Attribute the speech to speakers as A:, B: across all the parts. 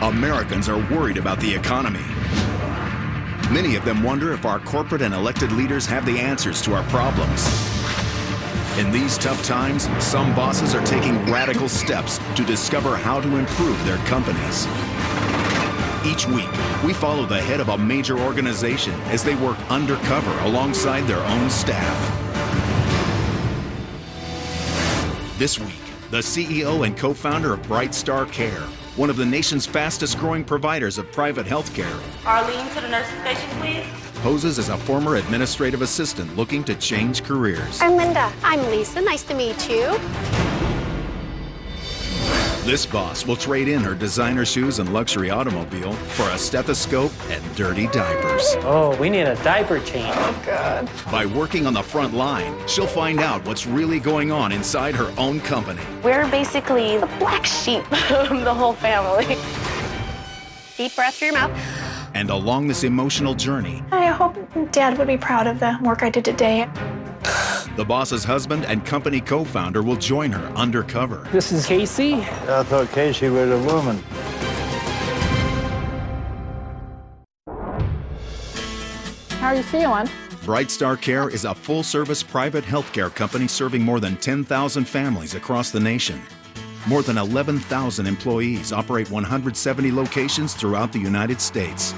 A: Americans are worried about the economy. Many of them wonder if our corporate and elected leaders have the answers to our problems. In these tough times, some bosses are taking radical steps to discover how to improve their companies. Each week, we follow the head of a major organization as they work undercover alongside their own staff. This week, the CEO and co-founder of BrightStar Care, one of the nation's fastest-growing providers of private health care,
B: Arlene, to the nursing station, please.
A: poses as a former administrative assistant looking to change careers.
C: I'm Linda. I'm Lisa. Nice to meet you.
A: This boss will trade in her designer shoes and luxury automobile for a stethoscope and dirty diapers.
D: Oh, we need a diaper change.
C: Oh, God.
A: By working on the front line, she'll find out what's really going on inside her own company.
C: We're basically the black sheep of the whole family. Deep breath through your mouth.
A: And along this emotional journey,
E: I hope Dad would be proud of the work I did today.
A: the boss's husband and company co-founder will join her undercover.
D: This is Casey.
F: I thought Casey was a woman.
E: How are you feeling?
A: BrightStar Care is a full-service private healthcare company serving more than 10,000 families across the nation. More than 11,000 employees operate 170 locations throughout the United States.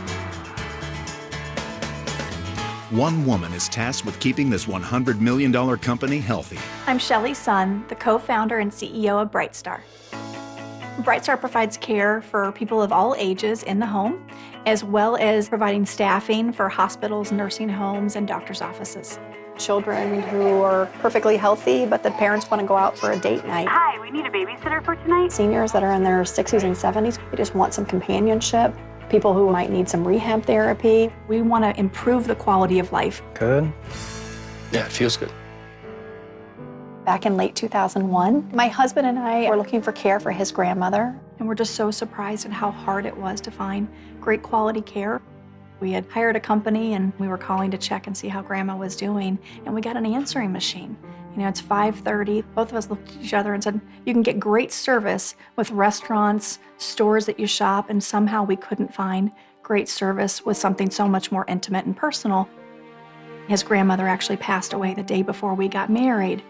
A: One woman is tasked with keeping this $100 million company healthy.
E: I'm Shelly Sun, the co-founder and CEO of BrightStar. BrightStar provides care for people of all ages in the home, as well as providing staffing for hospitals, nursing homes, and doctors' offices.
G: Children who are perfectly healthy, but the parents want to go out for a date night.
B: Hi, we need a babysitter for tonight.
G: Seniors that are in their 60s and 70s, they just want some companionship. People who might need some rehab therapy.
E: We want to improve the quality of life.
F: Good.
H: Yeah, it feels good.
G: Back in late 2001, my husband and I were looking for care for his grandmother.
E: And we're just so surprised at how hard it was to find great quality care. We had hired a company and we were calling to check and see how Grandma was doing, and we got an answering machine. You know, it's 5:30. Both of us looked at each other and said, you can get great service with restaurants, stores that you shop, and somehow we couldn't find great service with something so much more intimate and personal. His grandmother actually passed away the day before we got married.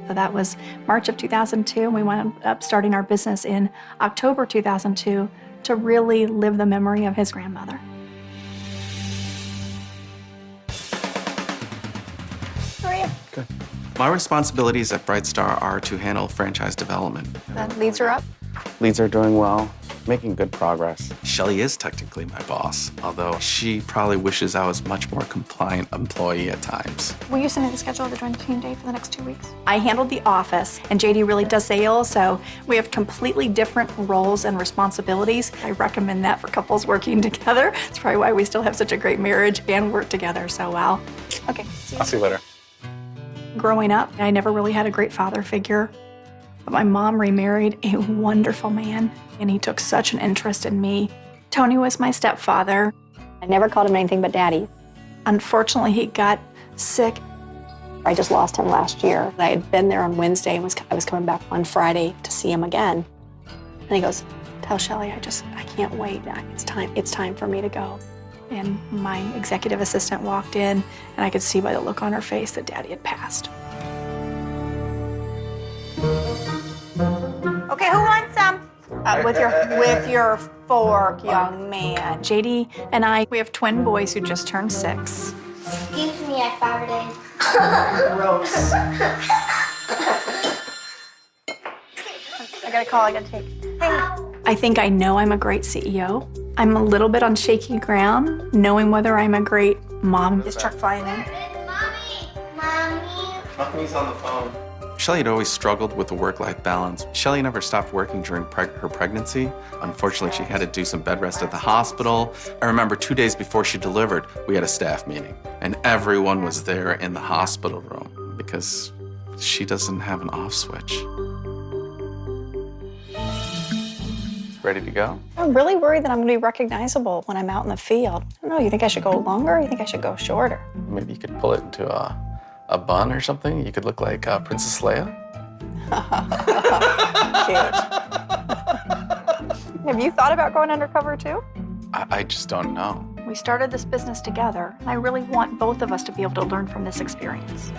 E: So that was March of 2002, and we wound up starting our business in October 2002 to really live the memory of his grandmother.
G: How are you?
H: Good. My responsibilities at BrightStar are to handle franchise development.
G: The leads are up.
H: Leads are doing well, making good progress. Shelly is technically my boss, although she probably wishes I was much more compliant employee at times.
E: Will you send me the schedule of the joint team day for the next 2 weeks? I handled the office, and JD really does sales, so we have completely different roles and responsibilities. I recommend that for couples working together. It's probably why we still have such a great marriage and work together so well. Okay, see you.
H: I'll see you later.
E: Growing up, I never really had a great father figure. But my mom remarried a wonderful man, and he took such an interest in me. Tony was my stepfather.
G: I never called him anything but Daddy.
E: Unfortunately, he got sick.
G: I just lost him last year. I had been there on Wednesday and I was coming back on Friday to see him again. And he goes, tell Shelly, I can't wait. It's time for me to go.
E: And my executive assistant walked in, and I could see by the look on her face that Daddy had passed.
B: Okay, who wants some?
E: With your fork, young man. JD and we have twin boys who just turned 6.
I: Excuse me, I farted.
E: Gross.
G: I got a call, I got to take.
E: I think I know I'm a great CEO. I'm a little bit on shaky ground, knowing whether I'm a great mom. This truck flying in.
I: Mommy.
H: Company's on the phone. Shelly had always struggled with the work-life balance. Shelly never stopped working during her pregnancy. Unfortunately, she had to do some bed rest at the hospital. I remember 2 days before she delivered, we had a staff meeting, and everyone was there in the hospital room because she doesn't have an off switch. Ready to go?
G: I'm really worried that I'm going to be recognizable when I'm out in the field. I don't know, you think I should go longer or you think I should go shorter?
H: Maybe you could pull it into a bun or something. You could look like Princess Leia.
G: Cute.
E: Have you thought about going undercover too?
H: I just don't know.
E: We started this business together, and I really want both of us to be able to learn from this experience.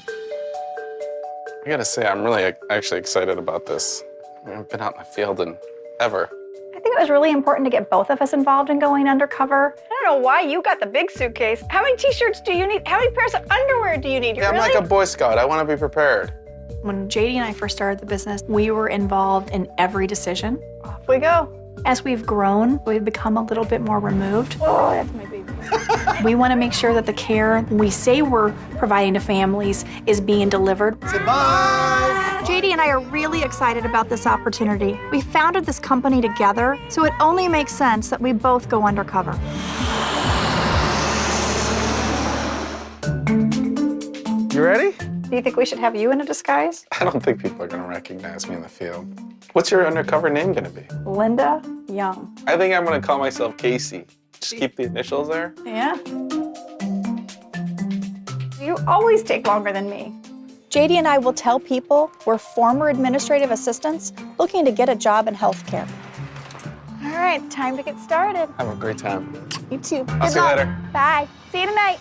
H: I gotta say, I'm really actually excited about this. I've been out in the field in ever.
E: I think it was really important to get both of us involved in going undercover. I don't know why you got the big suitcase. How many t-shirts do you need? How many pairs of underwear do you need?
H: Yeah, I'm like a Boy Scout. I want to be prepared.
E: When JD and I first started the business, we were involved in every decision. Off we go. As we've grown, we've become a little bit more removed. Oh, that's my baby. We want to make sure that the care we say we're providing to families is being delivered.
J: Say bye!
E: JD and I are really excited about this opportunity. We founded this company together, so it only makes sense that we both go undercover.
H: You ready?
E: Do you think we should have you in a disguise?
H: I don't think people are gonna recognize me in the field. What's your undercover name gonna be?
E: Linda Young.
H: I think I'm gonna call myself Casey. Just keep the initials there.
E: Yeah. You always take longer than me. JD and I will tell people we're former administrative assistants looking to get a job in healthcare. All right, it's time to get started.
H: Have a great time.
E: You too.
H: I'll see you later.
E: Bye. See you tonight.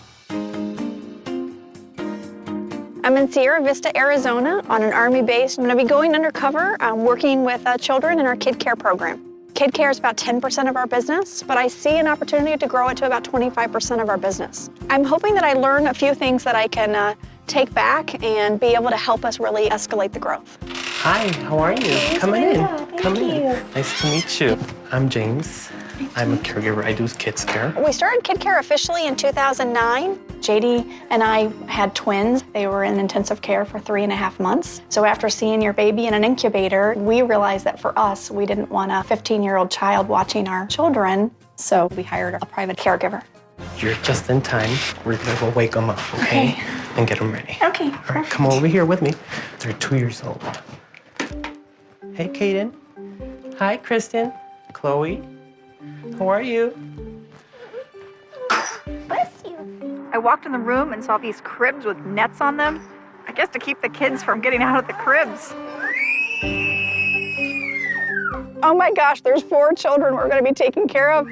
E: I'm in Sierra Vista, Arizona on an Army base. I'm gonna be going undercover, working with children in our Kid Care program. Kid Care is about 10% of our business, but I see an opportunity to grow it to about 25% of our business. I'm hoping that I learn a few things that I can take back and be able to help us really escalate the growth.
D: Hi, how are you? Come in. Come in. Nice to meet you. I'm James. I'm a caregiver. I do kids care.
E: We started Kid Care officially in 2009. JD and I had twins. They were in intensive care for 3.5 months. So after seeing your baby in an incubator, we realized that for us, we didn't want a 15-year-old child watching our children. So we hired a private caregiver.
D: You're just in time. We're gonna go wake them up, okay? And get them ready.
E: Okay.
D: All right, come over here with me. They're 2 years old. Hey, Kaden. Hi, Kristen. Chloe. How are you?
E: Bless you. I walked in the room and saw these cribs with nets on them. I guess to keep the kids from getting out of the cribs. Oh my gosh, there's 4 children we're gonna be taking care of.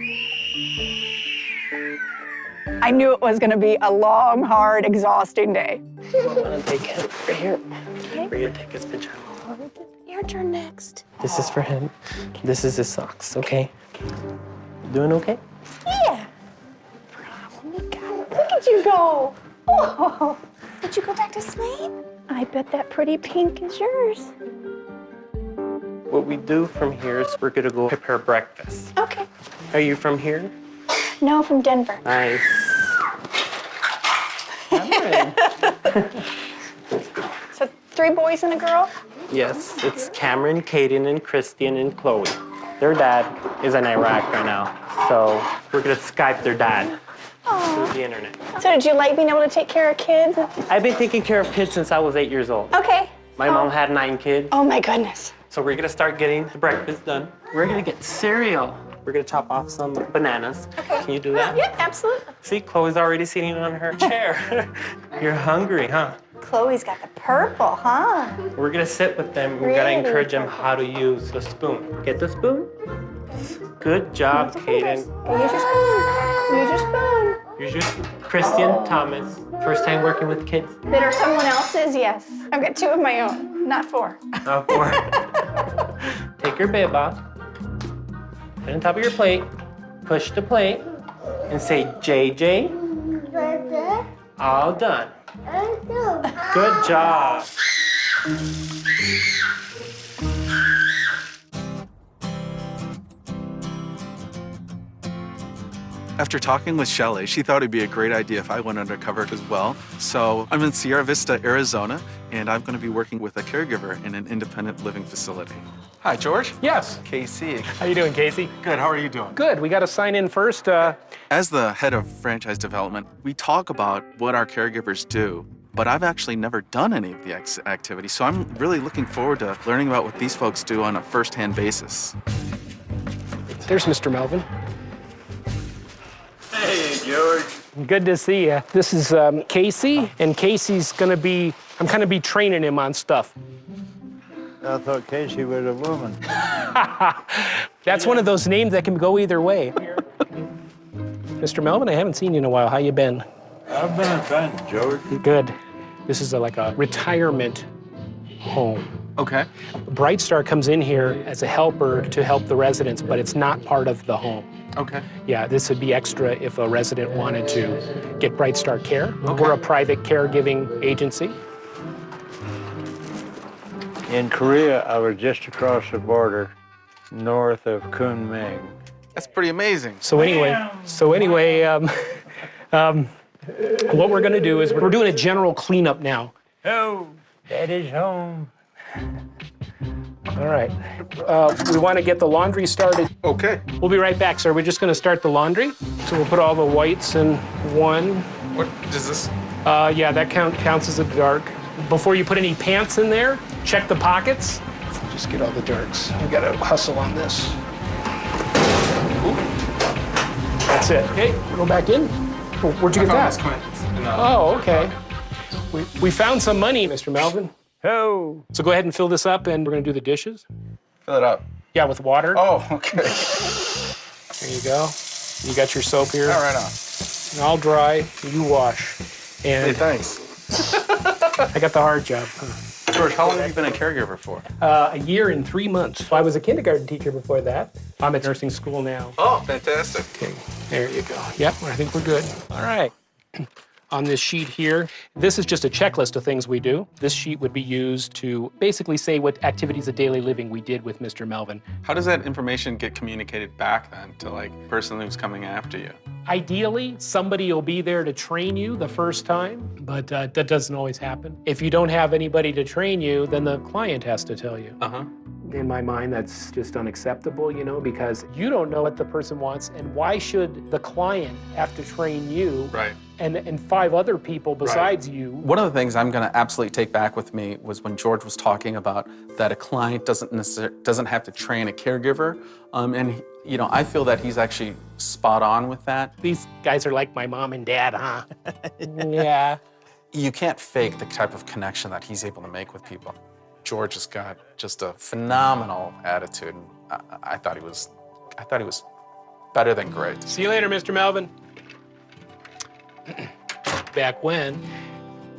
E: I knew it was gonna be a long, hard, exhausting day.
D: I'm gonna take him right here. Okay. We're gonna take his pajama.
E: Your turn next.
D: This is for him. This is his socks, okay? Doing okay?
E: Yeah. Look at you go. Oh, did you go back to sleep? I bet that pretty pink is yours.
D: What we do from here is we're gonna go prepare breakfast.
E: Okay.
D: Are you from here?
E: No, from Denver.
D: Nice. Cameron.
E: So 3 boys and a girl?
D: Yes, it's Cameron, Kaden, and Christian, and Chloe. Their dad is in Iraq right now, so we're gonna Skype their dad through the internet.
E: So did you like being able to take care of kids?
D: I've been taking care of kids since I was 8 years old.
E: Okay.
D: My mom had 9 kids.
E: Oh my goodness.
D: So we're gonna start getting the breakfast done. We're gonna get cereal. We're gonna chop off some bananas.
E: Okay.
D: Can you do that?
E: Yeah, absolutely.
D: See, Chloe's already sitting on her chair. You're hungry, huh?
E: Chloe's got the purple, huh?
D: We're gonna sit with them. We gotta encourage them how to use the spoon. Get the spoon? Good job, Kaden.
E: Use your spoon. Use your spoon.
D: Use your Christian, Thomas. First time working with kids?
E: That are someone else's? Yes. I've got 2 of my own, not 4.
D: Of course. Take your bib off. Put it on top of your plate. Push the plate. And say, JJ. All done. Good job.
H: After talking with Shelly, she thought it'd be a great idea if I went undercover as well. So I'm in Sierra Vista, Arizona, and I'm going to be working with a caregiver in an independent living facility. Hi, George.
K: Yes.
H: Casey.
K: How you doing, Casey?
H: Good. How are you doing?
K: Good. We got to sign in first.
H: As the head of franchise development, we talk about what our caregivers do, but I've actually never done any of the activities, so I'm really looking forward to learning about what these folks do on a first-hand basis.
K: There's Mr. Melvin.
F: Hey, George.
K: Good to see you. This is Casey, and Casey's gonna be, I'm gonna be training him on stuff.
F: I thought Casey was a woman.
K: That's one of those names that can go either way. Mr. Melvin, I haven't seen you in a while. How you been?
F: I've been fine, George.
K: Good. This is like a retirement home.
H: Okay.
K: BrightStar comes in here as a helper to help the residents, but it's not part of the home.
H: Okay.
K: Yeah, this would be extra if a resident wanted to get BrightStar Care.
H: Okay.
K: We're a private caregiving agency.
F: In Korea, I was just across the border, north of Kunming.
H: That's pretty amazing.
K: So anyway, what we're gonna do is we're doing a general cleanup now.
F: Oh, Daddy's home.
K: All right. We want to get the laundry started.
H: Okay.
K: We'll be right back, sir. We're just going to start the laundry. So we'll put all the whites in one.
H: What is this?
K: Yeah, that counts as a dark. Before you put any pants in there, check the pockets. Just get all the darks. We got to hustle on this. Ooh. That's it. Okay, go back in. Where'd you get that? Oh, okay. We found some money, Mr. Melvin.
F: Oh.
K: So go ahead and fill this up, and we're gonna do the dishes.
H: Fill it up.
K: Yeah, with water.
H: Oh, okay.
K: There you go. You got your soap here.
H: All right on.
K: And I'll dry, you wash. And
H: Hey, thanks.
K: I got the hard job.
H: George, how long have you been a caregiver for?
K: A year and 3 months. I was a kindergarten teacher before that. I'm at nursing school now.
H: Oh, fantastic.
K: Okay, there you go. Yep, I think we're good. All right. On this sheet here, this is just a checklist of things we do. This sheet would be used to basically say what activities of daily living we did with Mr. Melvin.
H: How does that information get communicated back then to like the person who's coming after you?
K: Ideally, somebody will be there to train you the first time, but that doesn't always happen. If you don't have anybody to train you, then the client has to tell you.
H: Uh-huh.
K: In my mind, that's just unacceptable, you know, because you don't know what the person wants, and why should the client have to train you?
H: Right.
K: And 5 other people besides you.
H: One of the things I'm going to absolutely take back with me was when George was talking about that a client doesn't have to train a caregiver, and you know, I feel that he's actually spot on with that.
K: These guys are like my mom and dad, huh? Yeah.
H: You can't fake the type of connection that he's able to make with people. George has got just a phenomenal attitude. I thought he was better than great.
K: See you later, Mr. Melvin. Back when,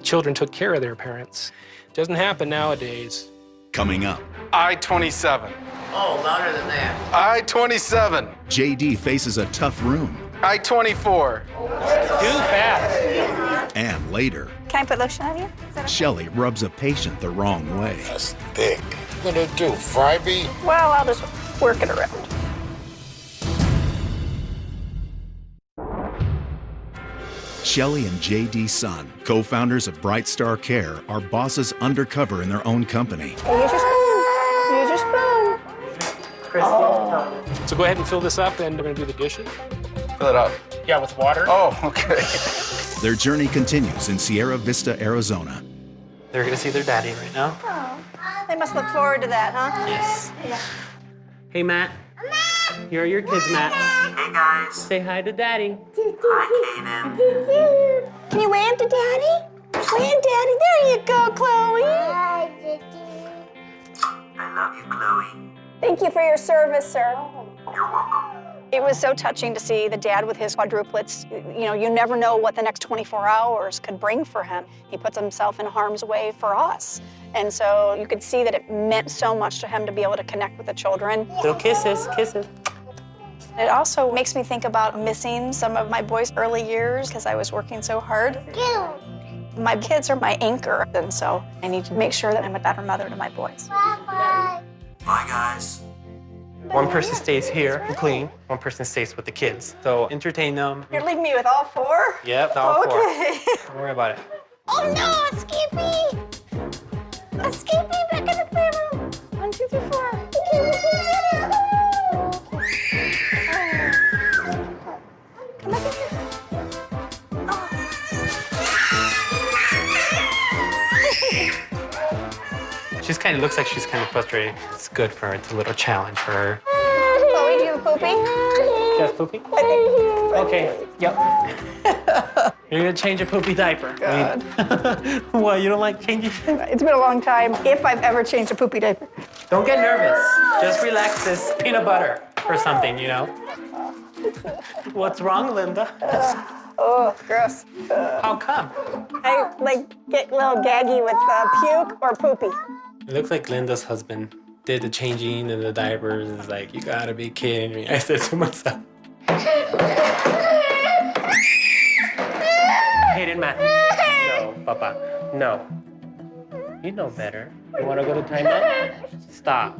K: children took care of their parents. Doesn't happen nowadays.
A: Coming up,
H: I-27.
J: Oh, louder than that.
H: I-27.
A: JD faces a tough room.
H: I-24.
K: Too fast.
A: And later,
B: Can I put lotion on you?
A: Shelly rubs a patient the wrong way.
J: That's thick. What do you do, fry me?
C: Well, I'll just work it around.
A: Shelly and JD Sun, co-founders of BrightStar Care, are bosses undercover in their own company.
C: Use your spoon. Use your spoon.
K: So go ahead and fill this up, and we're gonna do the dishes.
H: Fill it up.
K: Yeah, with water.
H: Oh, okay.
A: Their journey continues in Sierra Vista, Arizona.
J: They're gonna see their daddy right now.
C: Oh, they must look forward to that, huh?
J: Yes.
C: Yeah.
D: Hey, Matt. Here are your kids, Matt.
J: Hey, guys.
D: Say hi to Daddy.
J: Hi, Kaden.
C: Can you wave to Daddy? Wave, Daddy. There you go, Chloe.
J: I love you, Chloe.
C: Thank you for your service, sir.
J: You're welcome.
C: It was so touching to see the dad with his quadruplets. You know, you never know what the next 24 hours could bring for him. He puts himself in harm's way for us. And so you could see that it meant so much to him to be able to connect with the children.
D: Little kisses, kisses.
C: It also makes me think about missing some of my boys' early years because I was working so hard. My kids are my anchor, and so I need to make sure that I'm a better mother to my boys.
J: Bye, guys.
D: One person stays here and clean. One person stays with the kids. So entertain them.
C: You're leaving me with all 4?
D: Yep, all 4.
C: Okay.
D: Don't worry about it.
C: Oh no, a Skippy! A Skippy back in the playroom. 1, 2, 3, 4. Come back in here.
D: She kind of looks like she's kind of frustrated. It's good for her. It's a little challenge for her.
C: Chloe, do you have poopy?
D: Just pooping? Okay, yep. You're gonna change a poopy diaper.
C: God.
D: What, you don't like changing?
C: It's been a long time, if I've ever changed a poopy diaper.
D: Don't get nervous. Just relax this peanut butter or something, you know? What's wrong, Linda?
C: Oh, gross.
D: How come?
C: I get a little gaggy with puke or poopy.
D: It looks like Linda's husband did the changing and the diapers. It's like, you gotta be kidding me. I said to myself. Hayden, man. No, Papa. No. You know better. You wanna go to timeout? Stop.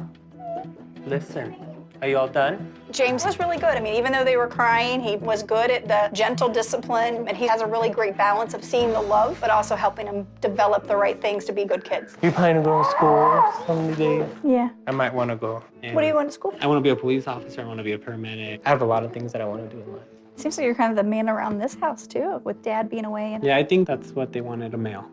D: Listen. Are you all done?
C: James was really good. I mean, even though they were crying, he was good at the gentle discipline, and he has a really great balance of seeing the love, but also helping them develop the right things to be good kids.
D: You planning to go to school someday?
C: Yeah.
D: I might want to go.
C: What do you want to school?
D: I want to be a police officer. I want to be a paramedic. I have a lot of things that I want to do in life.
C: Seems like you're kind of the man around this house, too, with Dad being away.
D: Yeah, I think that's what they wanted, a male.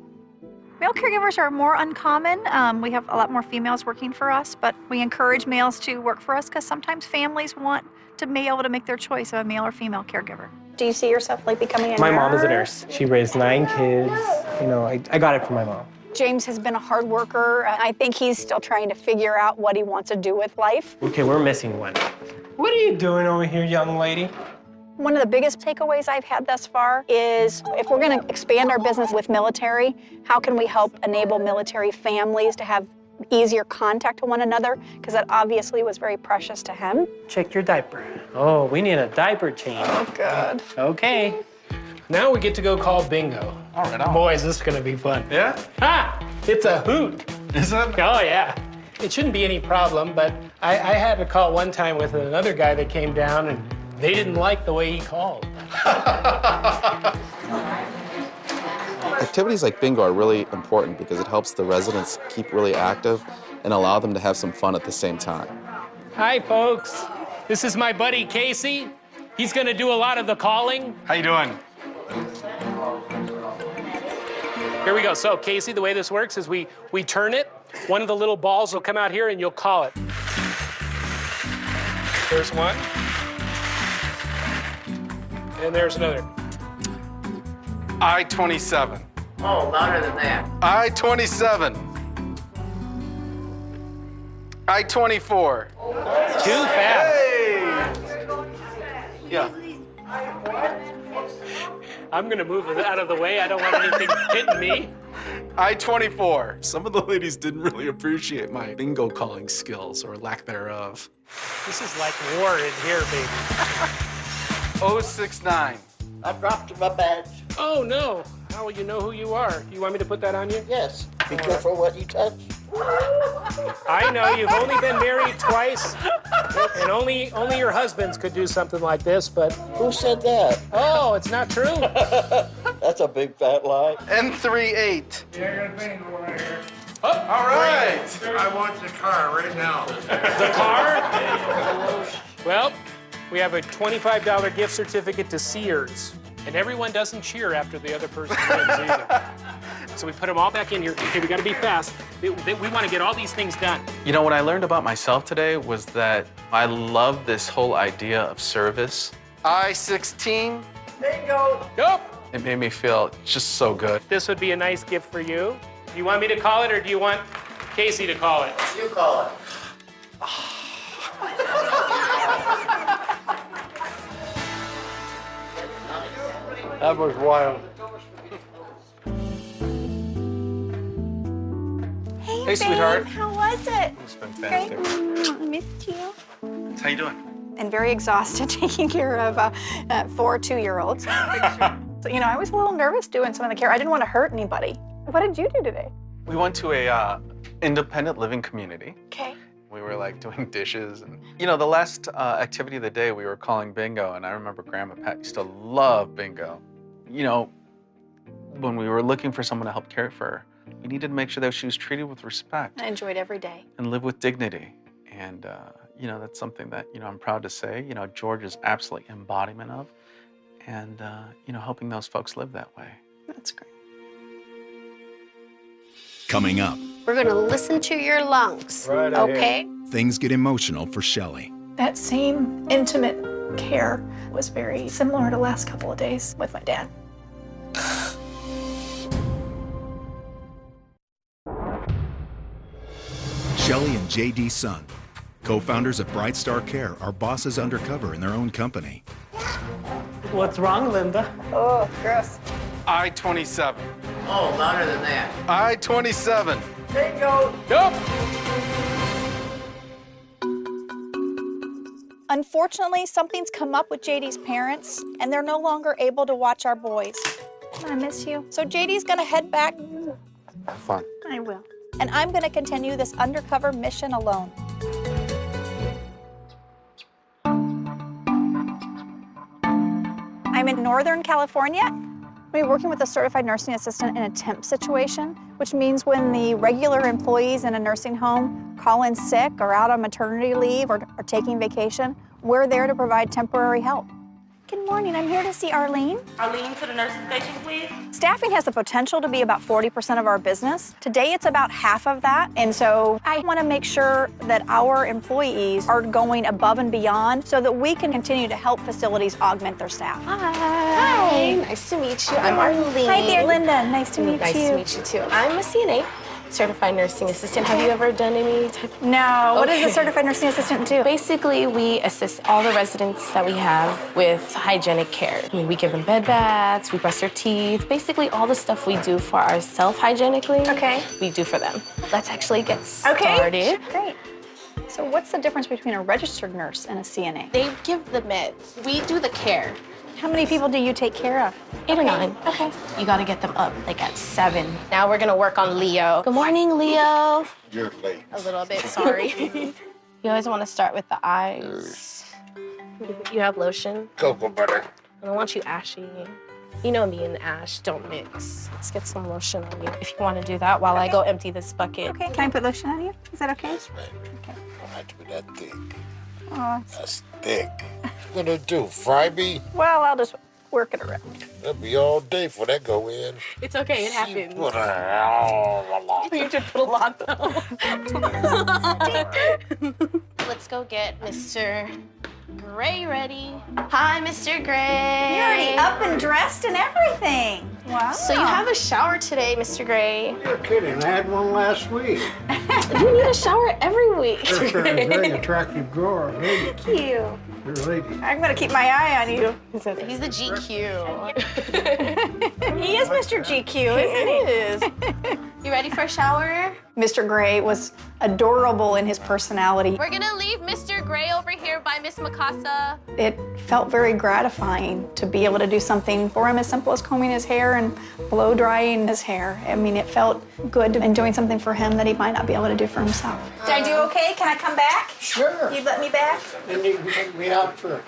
E: Male caregivers are more uncommon. We have a lot more females working for us, but we encourage males to work for us because sometimes families want to be able to make their choice of a male or female caregiver.
C: Do you see yourself becoming a nurse?
D: My mom is a nurse. She raised 9 kids. You know, I got it from my mom.
C: James has been a hard worker. I think he's still trying to figure out what he wants to do with life.
D: Okay, we're missing one. What are you doing over here, young lady?
C: One of the biggest takeaways I've had thus far is if we're going to expand our business with military, how can we help enable military families to have easier contact to one another? Because that obviously was very precious to him.
D: Check your diaper. Oh, we need a diaper change.
C: Oh, good.
D: Okay.
K: Now we get to go call bingo.
H: All right,
K: Boys, this is gonna be fun.
H: Yeah?
K: Ha! It's a hoot.
H: Is it?
K: Oh, yeah. It shouldn't be any problem, but I had a call one time with another guy that came down, and they didn't like the way he called.
H: Activities like bingo are really important because it helps the residents keep really active and allow them to have some fun at the same time.
K: Hi, folks. This is my buddy, Casey. He's gonna do a lot of the calling.
H: How you doing?
K: Here we go. So, Casey, the way this works is we turn it. One of the little balls will come out here, and you'll call it. There's one. And there's another.
H: I-27.
J: Oh, louder than that.
H: I-27. I-24.
K: Too fast.
H: Hey! Yeah.
K: I'm gonna move it out of the way. I don't want anything hitting me.
H: I-24. Some of the ladies didn't really appreciate my bingo calling skills or lack thereof.
K: This is like war in here, baby.
H: 069.
J: I dropped my badge.
K: Oh, no. How will you know who you are? You want me to put that on you?
J: Yes. Be careful what you touch.
K: I know you've only been married twice, and only your husbands could do something like this, but...
J: Who said that?
K: Oh, it's not true?
J: That's a big fat lie.
H: N38.
L: Yeah, I got a bingo right here.
H: Oh, all right.
L: I want the car right now.
K: The car? Well, we have a $25 gift certificate to Sears, and everyone doesn't cheer after the other person wins either. So we put them all back in here. Okay, we gotta be fast. We want to get all these things done.
H: You know, what I learned about myself today was that I love this whole idea of service. I-16.
J: Bingo.
K: Go!
H: It made me feel just so good.
K: This would be a nice gift for you. Do you want me to call it, or do you want Casey to call it?
J: You call it.
F: That was wild.
H: Hey, sweetheart.
C: How was it?
H: It was fantastic.
C: Great. Missed you.
H: How you doing?
C: And very exhausted taking care of 4 2-year-olds. So, I was a little nervous doing some of the care. I didn't want to hurt anybody. What did you do today?
H: We went to a independent living community.
C: Okay.
H: We were doing dishes, and the last activity of the day we were calling bingo, and I remember Grandma Pat used to love bingo. When we were looking for someone to help care for her, we needed to make sure that she was treated with respect.
C: I enjoyed every day.
H: And live with dignity. And that's something that I'm proud to say George is absolutely embodiment of, and helping those folks live that way.
C: That's great.
A: Coming up,
I: We're going to listen to your lungs.
F: Right
I: okay?
A: things get emotional for Shelly.
E: That same intimate care was very similar to the last couple of days with my dad.
A: Shelly and Shelly Sun, co-founders of BrightStar Care, are bosses undercover in their own company.
D: What's wrong, Linda?
C: Oh, gross.
J: I-27.
L: Oh, louder than that.
J: I-27.
L: Bingo.
K: Yup.
C: Unfortunately, something's come up with JD's parents, and they're no longer able to watch our boys. I miss you. So JD's gonna head back.
J: Have fun.
C: I will. And I'm gonna continue this undercover mission alone. I'm in Northern California. We're working with a certified nursing assistant in a temp situation, which means when the regular employees in a nursing home call in sick or out on maternity leave or are taking vacation, we're there to provide temporary help. Good morning, I'm here to see Arlene.
B: Arlene to the nursing station, please.
C: Staffing has the potential to be about 40% of our business. Today, it's about half of that. And so I want to make sure that our employees are going above and beyond so that we can continue to help facilities augment their staff.
G: Hi. Nice to meet you. I'm Arlene.
C: Hi there, Linda. Nice to meet you.
G: Nice to meet you too. I'm a CNA, certified nursing assistant. Have you ever done any type of...
C: No. What does a certified nursing assistant do?
G: Basically, we assist all the residents that we have with hygienic care. I mean, we give them bed baths, we brush their teeth, basically all the stuff we do for ourselves hygienically, we do for them. Let's actually get started.
C: Great. So what's the difference between a registered nurse and a CNA?
G: They give the meds. We do the care.
C: How many people do you take care of?
G: 8 or 9.
C: Okay.
G: You gotta get them up like at 7. Now we're gonna work on Leo. Good morning, Leo.
L: You're late.
G: A little bit, sorry. You always wanna start with the eyes. You have lotion?
L: Cocoa butter.
G: I don't want you ashy. You know me and Ash don't mix. Let's get some lotion on you if you wanna do that while I go empty this bucket.
C: Okay, can I put lotion on you? Is that okay?
L: Yes, baby. Don't have to be that thick.
C: Oh,
L: That's thick. What you gonna do, fry me?
C: well, I'll just work it around.
L: That'll be all day before that go in.
G: It's okay, it happens.
L: Put
G: You should put a lot though. Let's go get Mr. Gray ready. Hi, Mr. Gray.
C: You're already up and dressed and everything. Wow.
G: So you have a shower today, Mr. Gray.
L: You're kidding. I had one last week.
G: You need a shower every week.
L: You're a very attractive girl, lady.
C: Thank you.
L: You're a lady.
C: I'm gonna keep my eye on you.
G: He's the GQ.
C: He is Mr. GQ, isn't he?
G: You ready for a shower?
C: Mr. Gray was adorable in his personality.
G: We're gonna leave Mr. Gray over here by Miss Mikasa.
C: It felt very gratifying to be able to do something for him as simple as combing his hair and blow drying his hair. I mean, it felt good and doing something for him that he might not be able to do for himself. Did I do okay? Can I come back?
L: Sure.
C: You'd let me back?
L: Then you can take me out for.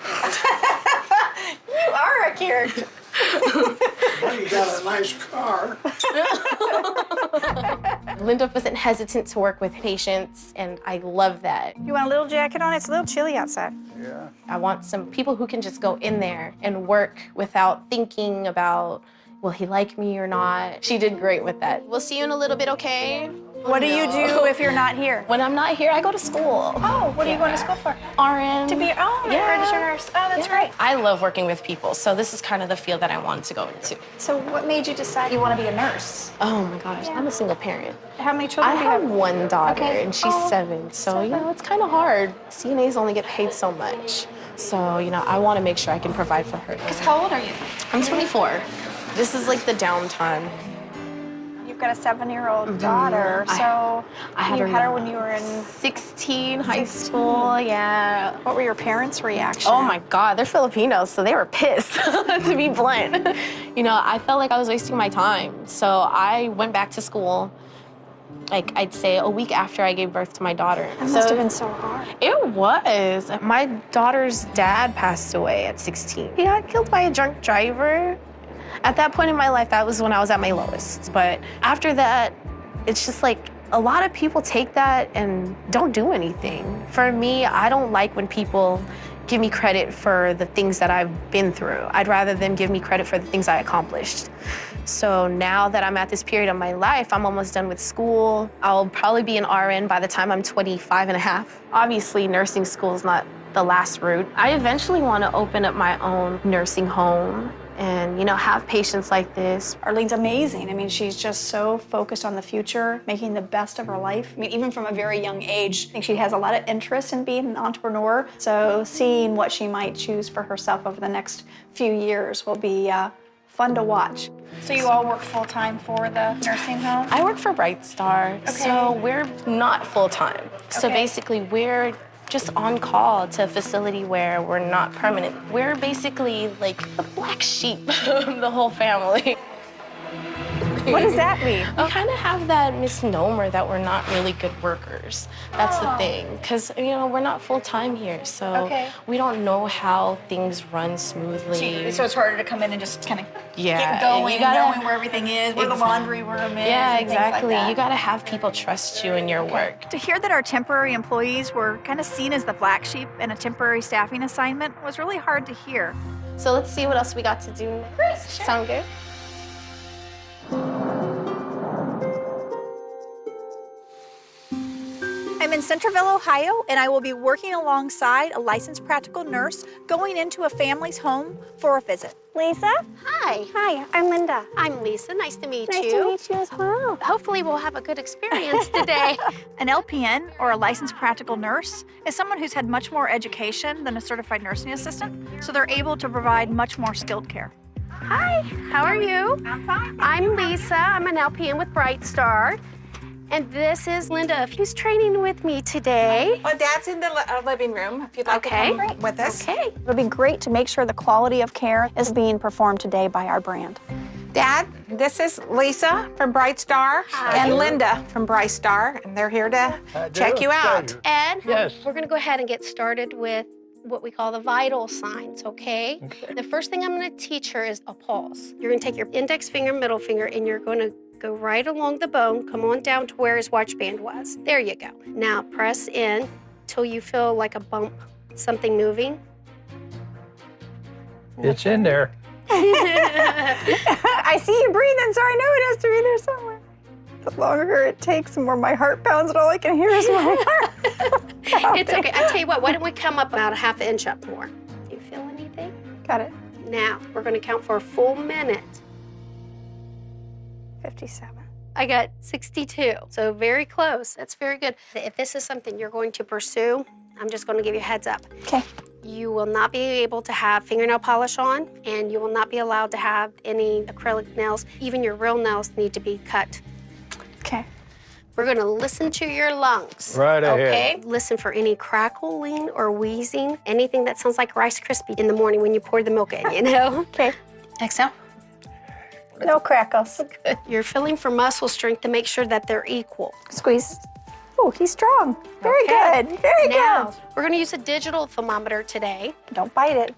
C: You are a character.
L: Well, you got a nice car.
G: Linda wasn't hesitant to work with patients, and I love that.
C: You want a little jacket on? It's a little chilly outside.
L: Yeah.
G: I want some people who can just go in there and work without thinking about, will he like me or not? She did great with that. We'll see you in a little bit, okay?
C: What do you do if you're not here?
G: When I'm not here, I go to school.
C: Oh, what are you going to school for?
G: RN.
C: To be, you're a registered nurse. Oh, that's great.
G: I love working with people, so this is kind of the field that I wanted to go into.
C: So what made you decide you want to be a nurse?
G: Oh my gosh, I'm a single parent.
C: How many children
G: I
C: do you
G: have
C: have?
G: one daughter,
C: Okay.
G: and she's 7, so, you know, it's kind of hard. CNAs only get paid so much. So, you know, I want to make sure I can provide for her.
C: How old are you?
G: I'm 24. This is like the downtime.
C: You've got a 7-year-old daughter, so
G: I had
C: you
G: her
C: had her
G: young.
C: when you were in
G: 16, high school, yeah.
C: What were your parents' reactions?
G: Oh my God, they're Filipinos, so they were pissed, to be blunt. You know, I felt like I was wasting my time. So I went back to school, like I'd say a week after I gave birth to my daughter.
C: That must have been so hard.
G: It was. My daughter's dad passed away at 16. He got killed by a drunk driver. At that point in my life, that was when I was at my lowest. But after that, it's just like a lot of people take that and don't do anything. For me, I don't like when people give me credit for the things that I've been through. I'd rather them give me credit for the things I accomplished. So now that I'm at this period of my life, I'm almost done with school. I'll probably be an RN by the time I'm 25 and a half. Obviously, nursing school is not the last route. I eventually want to open up my own nursing home and, you know, have patients like this.
C: Arlene's amazing. I mean, she's just so focused on the future, making the best of her life. I mean, even from a very young age, I think she has a lot of interest in being an entrepreneur. So seeing what she might choose for herself over the next few years will be fun to watch. So you all work full-time for the nursing home?
G: I work for BrightStar, so we're not full-time. So basically, we're just on call to a facility where we're not permanent. We're basically like the black sheep of the whole family.
C: What does that mean?
G: We kind of have that misnomer that we're not really good workers. That's the thing, because, you know, we're not full-time here, so we don't know how things run smoothly.
C: So it's harder to come in and just kind of
G: Yeah,
C: get going,
G: you gotta,
C: and knowing where everything is, where the laundry room is.
G: Yeah,
C: and things like
G: exactly.
C: that.
G: You gotta have people trust you in your work.
E: To hear that our temporary employees were kind of seen as the black sheep in a temporary staffing assignment was really hard to hear.
G: So let's see what else we got to do next. Sound good?
E: I'm in Centerville, Ohio, and I will be working alongside a licensed practical nurse going into a family's home for a visit.
C: Lisa?
I: Hi.
C: Hi, I'm Linda.
I: I'm Lisa. Nice to meet
C: Nice
I: you.
C: to meet you as well.
I: Hopefully we'll have a good experience today.
E: An LPN, or a licensed practical nurse, is someone who's had much more education than a certified nursing assistant, so they're able to provide much more skilled care.
I: Hi, how are you?
E: I'm fine.
I: I'm Lisa. I'm an LPN with BrightStar. And this is Linda, who's training with me today.
M: Well, Dad's in the living room, if you'd like to come with us.
I: Okay.
C: It'll be great to make sure the quality of care is being performed today by our brand.
M: Dad, this is Lisa from BrightStar and Linda from BrightStar, and they're here to check you out.
I: Ed,
F: Yes.
I: we're gonna go ahead and get started with what we call the vital signs, okay? The first thing I'm gonna teach her is a pulse. You're gonna take your index finger, middle finger, and you're gonna go right along the bone, come on down to where his watch band was. There you go. Now press in till you feel like a bump, something moving.
F: It's in there.
C: I see you breathing, so I know it has to be there somewhere. The longer it takes, the more my heart pounds, and all I can hear is my heart.
I: It's okay. I tell you what, why don't we come up about a half inch up more? Do you feel anything?
C: Got it.
I: Now, we're gonna count for a full minute.
C: 57.
I: I got 62, so very close. That's very good. If this is something you're going to pursue, I'm just going to give you a heads up.
C: Okay.
I: You will not be able to have fingernail polish on, and you will not be allowed to have any acrylic nails. Even your real nails need to be cut.
C: Okay.
I: We're going to listen to your lungs.
F: Right ahead.
I: Okay? Listen for any crackling or wheezing, anything that sounds like Rice Krispie in the morning when you pour the milk in, you know?
C: Okay.
I: Exhale.
C: No crackles.
I: Good. You're feeling for muscle strength to make sure that they're equal.
C: Squeeze. Oh, he's strong. Very
I: Okay.
C: good. Very
I: Now,
C: good.
I: we're going to use a digital thermometer today.
C: Don't bite it.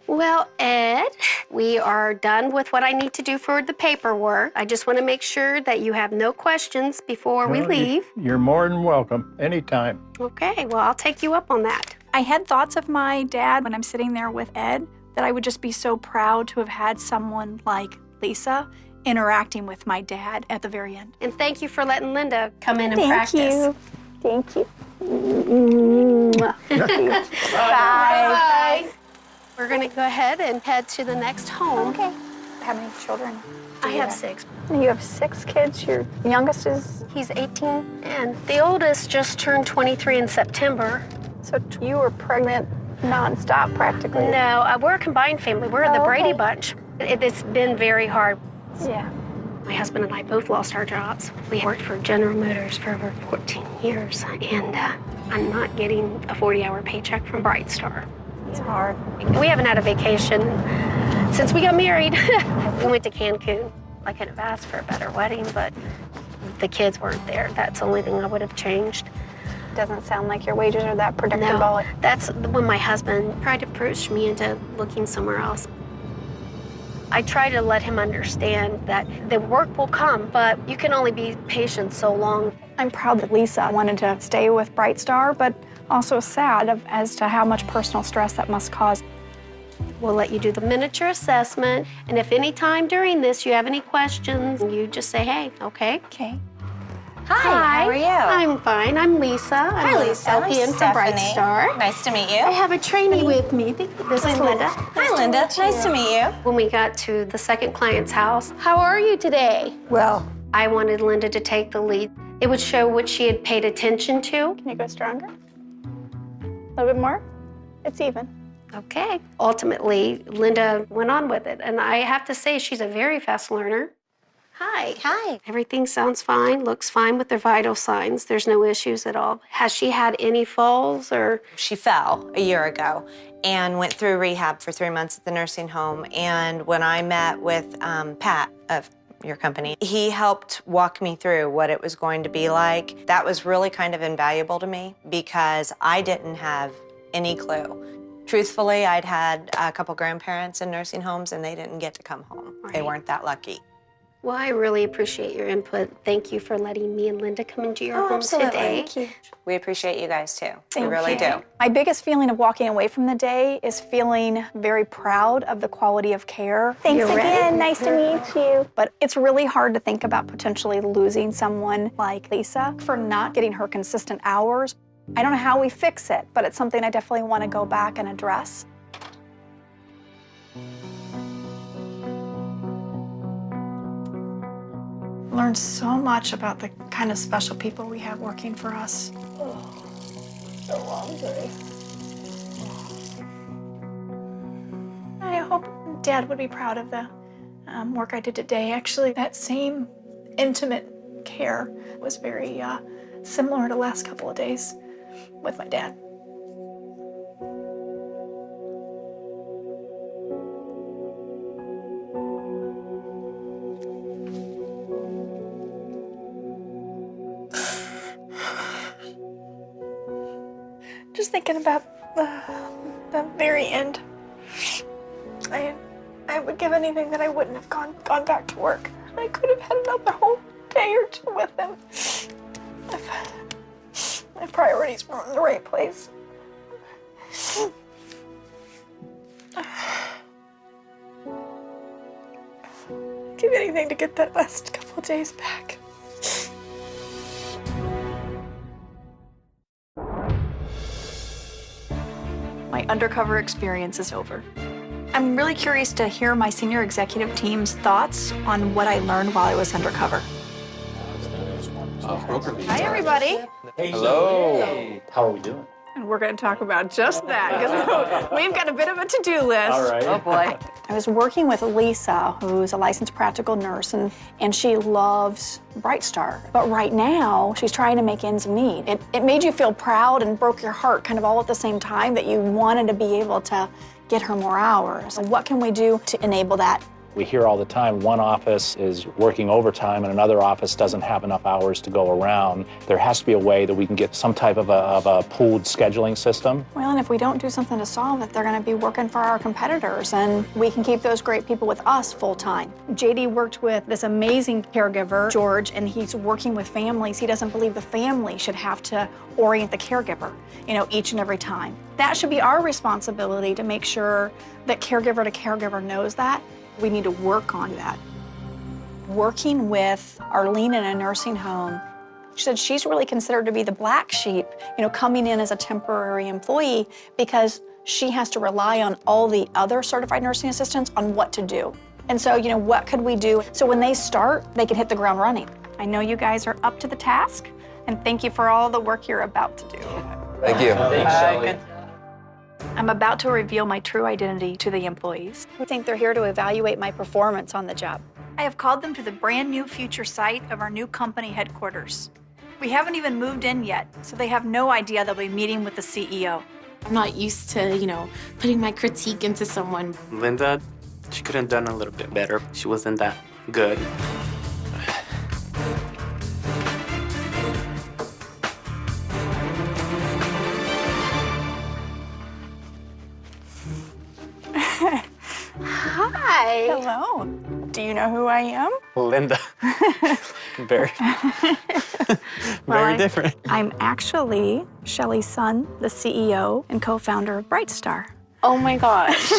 I: Well, Ed, we are done with what I need to do for the paperwork. I just want to make sure that you have no questions before we leave.
F: You're more than welcome, anytime.
I: Okay, well, I'll take you up on that.
E: I had thoughts of my dad when I'm sitting there with Ed that I would just be so proud to have had someone like Lisa interacting with my dad at the very end.
I: And thank you for letting Linda come in and
C: Thank
I: practice.
C: you. Thank you. Mwah. Bye.
I: Bye. We're going to go ahead and head to the next home.
C: Okay. How many children?
I: I have 6.
C: You have 6 kids. Your youngest is?
I: He's 18, and the oldest just turned 23 in September.
C: So you were pregnant nonstop practically.
I: No, we're a combined family. We're the Brady Bunch. It's been very hard.
C: Yeah.
I: My husband and I both lost our jobs. We worked for General Motors for over 14 years, and I'm not getting a 40-hour paycheck from BrightStar.
C: It's hard.
I: We haven't had a vacation since we got married. We went to Cancun. I could have asked for a better wedding, but the kids weren't there. That's the only thing I would have changed.
C: Doesn't sound like your wages are that predictable.
I: No, that's when my husband tried to push me into looking somewhere else. I try to let him understand that the work will come, but you can only be patient so long.
C: I'm proud that Lisa wanted to stay with BrightStar, but also sad as to how much personal stress that must cause.
I: We'll let you do the miniature assessment, and if any time during this you have any questions, you just say, hey, okay?
C: Okay.
I: Hi.
N: How are you?
I: I'm fine. I'm Lisa.
N: Hi, Lisa. I'm
I: LPN for
N: Stephanie.
I: BrightStar.
N: Nice to meet you.
I: I have a trainee with me. This is Linda.
N: Hi, Linda. Nice to meet you.
I: When we got to the second client's house, how are you today?
C: Well,
I: I wanted Linda to take the lead. It would show what she had paid attention to.
C: can you go stronger? A little bit more? It's even.
I: Okay. Ultimately, Linda went on with it, and I have to say she's a very fast learner. Hi.
N: Hi.
I: Everything sounds fine, looks fine with their vital signs. There's no issues at all. Has she had any falls or?
N: She fell a year ago and went through rehab for 3 months at the nursing home. And when I met with Pat of your company, he helped walk me through what it was going to be like. That was really kind of invaluable to me because I didn't have any clue. Truthfully, I'd had a couple grandparents in nursing homes and they didn't get to come home.
I: Right.
N: They weren't that lucky.
I: Well, I really appreciate your input. Thank you for letting me and Linda come into your home
N: absolutely.
I: today.
C: Thank you.
N: We appreciate you guys too.
C: Thank
N: we really
C: you.
N: do.
C: My biggest feeling of walking away from the day is feeling very proud of the quality of care. Thanks
I: You're
C: again.
I: ready.
C: Nice to meet you. But it's really hard to think about potentially losing someone like Lisa for not getting her consistent hours. I don't know how we fix it, but it's something I definitely want to go back and address. Learned so much about the kind of special people we have working for us. Oh, so hungry. I hope Dad would be proud of the work I did today. Actually, that same intimate care was very similar to the last couple of days with my dad. Just thinking about the very end. I would give anything that I wouldn't have gone back to work. I could have had another whole day or two with him. My priorities were in the right place. Give anything to get that last couple of days back. My Undercover experience is over. I'm really curious to hear my senior executive team's thoughts on what I learned while I was undercover. Hi, everybody.
J: Hello.
K: How are we doing?
C: And we're going to talk about just that because we've got a bit of a to-do list.
K: All right.
C: Oh, boy. I was working with Lisa, who's a licensed practical nurse, and she loves BrightStar. But right now, she's trying to make ends meet. It made you feel proud and broke your heart kind of all at the same time that you wanted to be able to get her more hours. So what can we do to enable that?
O: We hear all the time one office is working overtime and another office doesn't have enough hours to go around. There has to be a way that we can get some type of a pooled scheduling system.
C: Well, and if we don't do something to solve it, they're going to be working for our competitors, and we can keep those great people with us full time. JD worked with this amazing caregiver, George, and he's working with families. He doesn't believe the family should have to orient the caregiver, each and every time. That should be our responsibility to make sure that caregiver to caregiver knows that. We need to work on that. Working with Arlene in a nursing home, she said she's really considered to be the black sheep, coming in as a temporary employee because she has to rely on all the other certified nursing assistants on what to do. And so, what could we do so when they start, they can hit the ground running? I know you guys are up to the task, and thank you for all the work you're about to do.
J: Thank you.
K: Thanks, Shelly.
C: I'm about to reveal my true identity to the employees. I think they're here to evaluate my performance on the job. I have called them to the brand new future site of our new company headquarters. We haven't even moved in yet, so they have no idea they'll be meeting with the CEO.
P: I'm not used to, putting my critique into someone.
Q: Linda, she could have done a little bit better. She wasn't that good.
C: Hi. Hello. Do you know who I am?
Q: Linda. Very different.
C: I'm actually Shelly Sun, the CEO and co-founder of BrightStar.
I: Oh my gosh.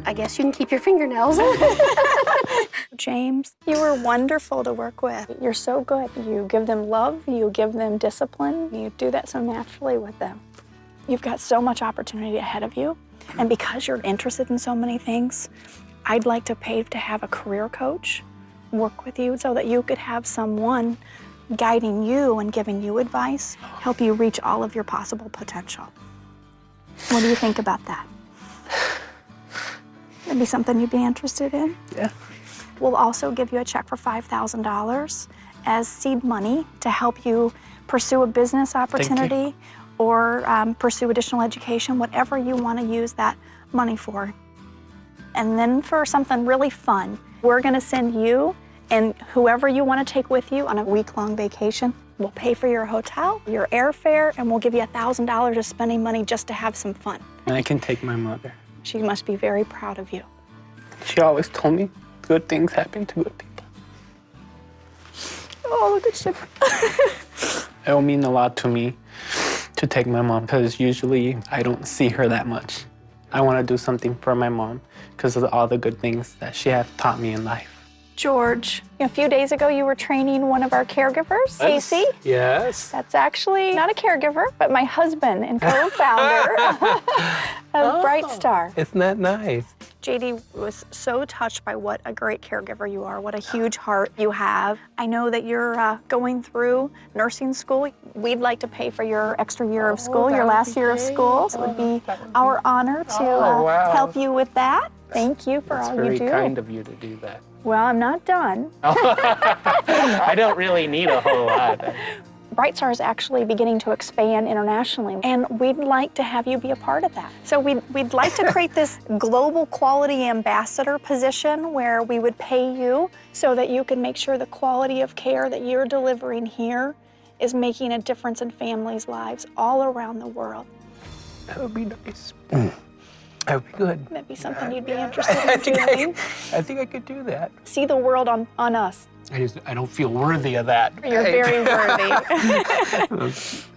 I: I guess you can keep your fingernails.
C: James, you were wonderful to work with. You're so good. You give them love, you give them discipline, you do that so naturally with them. You've got so much opportunity ahead of you, and because you're interested in so many things, I'd like to pay to have a career coach work with you so that you could have someone guiding you and giving you advice, help you reach all of your possible potential. What do you think about that? That'd be something you'd be interested in?
Q: Yeah.
C: We'll also give you a check for $5,000 as seed money to help you pursue a business opportunity or pursue additional education, whatever you want to use that money for. And then for something really fun, we're going to send you and whoever you want to take with you on a week-long vacation. We'll pay for your hotel, your airfare, and we'll give you $1,000 of spending money just to have some fun.
Q: And I can take my mother.
C: She must be very proud of you.
Q: She always told me good things happen to good people.
C: Oh, look at you.
Q: It will mean a lot to me to take my mom because usually I don't see her that much. I want to do something for my mom because of all the good things that she has taught me in life.
C: George, a few days ago you were training one of our caregivers, Stacey.
K: Yes.
C: That's actually not a caregiver, but my husband and co-founder of BrightStar.
K: Isn't that nice?
C: JD was so touched by what a great caregiver you are, what a huge heart you have. I know that you're going through nursing school. We'd like to pay for your extra year of school, your last year of school. So it would be our honor to help you with that. Thank you for all you do.
K: It's very kind of you to do that.
C: Well, I'm not done.
K: I don't really need a whole lot.
C: BrightStar is actually beginning to expand internationally, and we'd like to have you be a part of that. So we'd like to create this global quality ambassador position where we would pay you so that you can make sure the quality of care that you're delivering here is making a difference in families' lives all around the world.
K: That would be nice. That would be good.
C: That'd be something you'd be interested in doing.
K: I think I could do that.
C: See the world on us.
K: I don't feel worthy of that.
C: You're very worthy.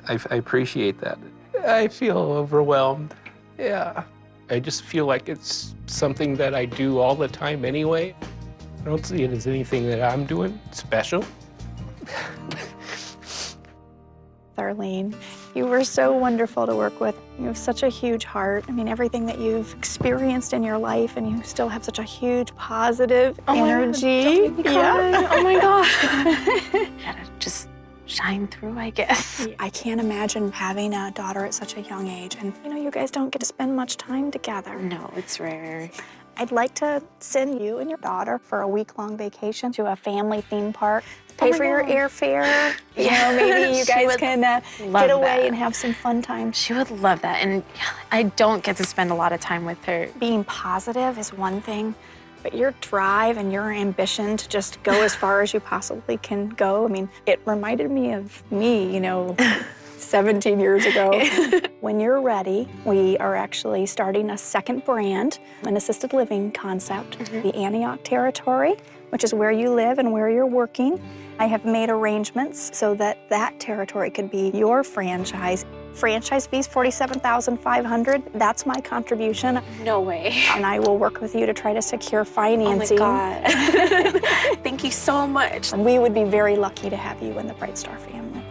K: I appreciate that. I feel overwhelmed. Yeah. I just feel like it's something that I do all the time anyway. I don't see it as anything that I'm doing special.
C: Darlene, you were so wonderful to work with. You have such a huge heart. I mean, everything that you've experienced in your life, and you still have such a huge positive energy.
G: Yeah. Oh my God. Gotta just shine through, I guess.
C: I can't imagine having a daughter at such a young age. And, you know, you guys don't get to spend much time together.
P: No, it's rare.
C: I'd like to send you and your daughter for a week-long vacation to a family theme park. Pay for your airfare. You know, maybe you guys can get away and have some fun time.
G: She would love that, and I don't get to spend a lot of time with her.
C: Being positive is one thing, but your drive and your ambition to just go as far as you possibly can go, I mean, it reminded me of me, you know, 17 years ago. When you're ready, we are actually starting a second brand, an assisted living concept, the Antioch territory, which is where you live and where you're working. I have made arrangements so that that territory could be your franchise. Franchise fees, $47,500. That's my contribution.
P: No way.
C: And I will work with you to try to secure financing.
P: Oh my God. Thank you so much.
C: And we would be very lucky to have you in the BrightStar family.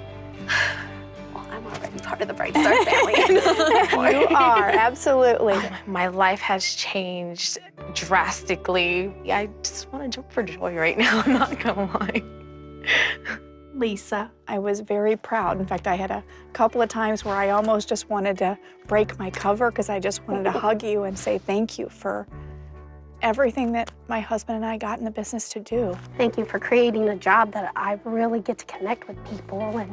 P: Well, I'm already part of the BrightStar family.
C: You are, absolutely.
G: My life has changed drastically. I just want to jump for joy right now, I'm not gonna lie.
C: Lisa, I was very proud. In fact, I had a couple of times where I almost just wanted to break my cover because I just wanted to hug you and say thank you for everything that my husband and I got in the business to do.
I: Thank you for creating a job that I really get to connect with people, and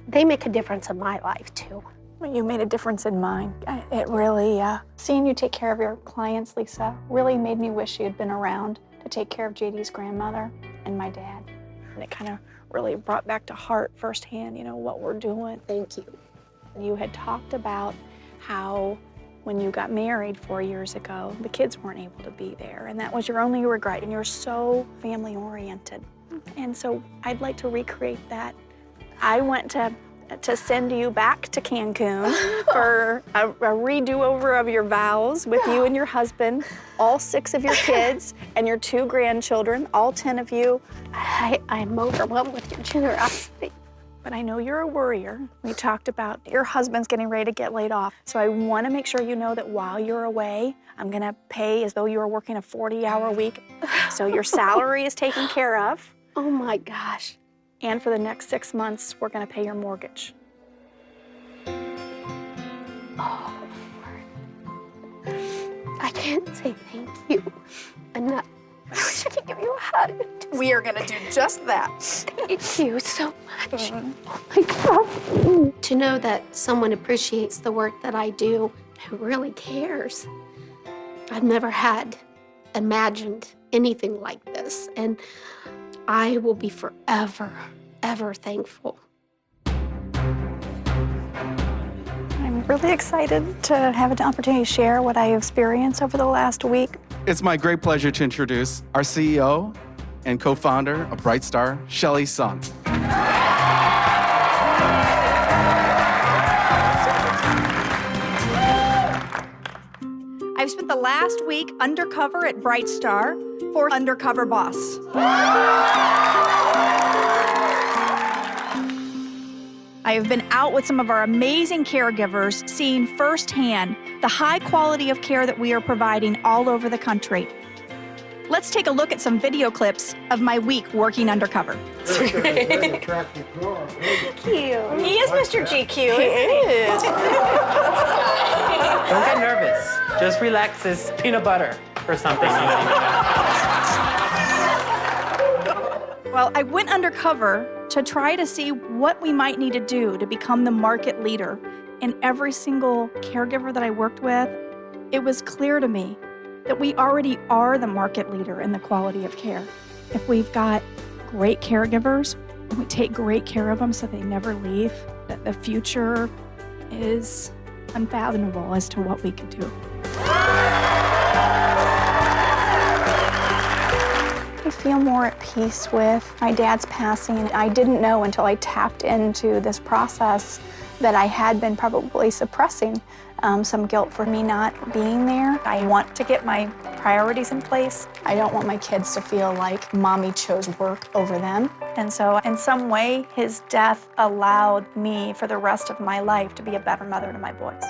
I: they make a difference in my life too.
C: You made a difference in mine. It really, seeing you take care of your clients, Lisa, really made me wish you had been around to take care of JD's grandmother and my dad. And it kind of really brought back to heart firsthand, you know, what we're doing.
I: Thank you.
C: You had talked about how when you got married 4 years ago, the kids weren't able to be there, and that was your only regret, and you're so family-oriented. And so I'd like to recreate that. I went to to send you back to Cancun for a redo-over of your vows with you and your husband, all 6 of your kids, and your 2 grandchildren, all 10 of you.
I: I'm overwhelmed with your generosity.
C: But I know you're a worrier. We talked about your husband's getting ready to get laid off. So I want to make sure you know that while you're away, I'm going to pay as though you were working a 40-hour week. So your salary is taken care of.
I: Oh my gosh.
C: And for the next 6 months, we're going to pay your mortgage.
I: Oh, Lord. I can't say thank you enough. I wish I could give you a hug.
C: We are going to do just that.
I: Thank you so much. Oh my God. To know that someone appreciates the work that I do, who really cares. I've never had imagined anything like this, and I will be forever, ever thankful.
C: I'm really excited to have an opportunity to share what I experienced over the last week.
H: It's my great pleasure to introduce our CEO and co-founder of BrightStar, Shelly Sun.
E: I've spent the last week undercover at BrightStar for Undercover Boss. I have been out with some of our amazing caregivers, seeing firsthand the high quality of care that we are providing all over the country. Let's take a look at some video clips of my week working undercover.
L: Very attractive girl.
C: Thank you. He is Mr. GQ. He
D: is. Don't get nervous. Just relax as peanut butter or something.
E: Well, I went undercover to try to see what we might need to do to become the market leader. And every single caregiver that I worked with, it was clear to me that we already are the market leader in the quality of care. If we've got great caregivers, and we take great care of them so they never leave, that the future is unfathomable as to what we could do.
C: I feel more at peace with my dad's passing. I didn't know until I tapped into this process that I had been probably suppressing some guilt for me not being there. I want to get my priorities in place. I don't want my kids to feel like mommy chose work over them. And so in some way, his death allowed me for the rest of my life to be a better mother to my boys.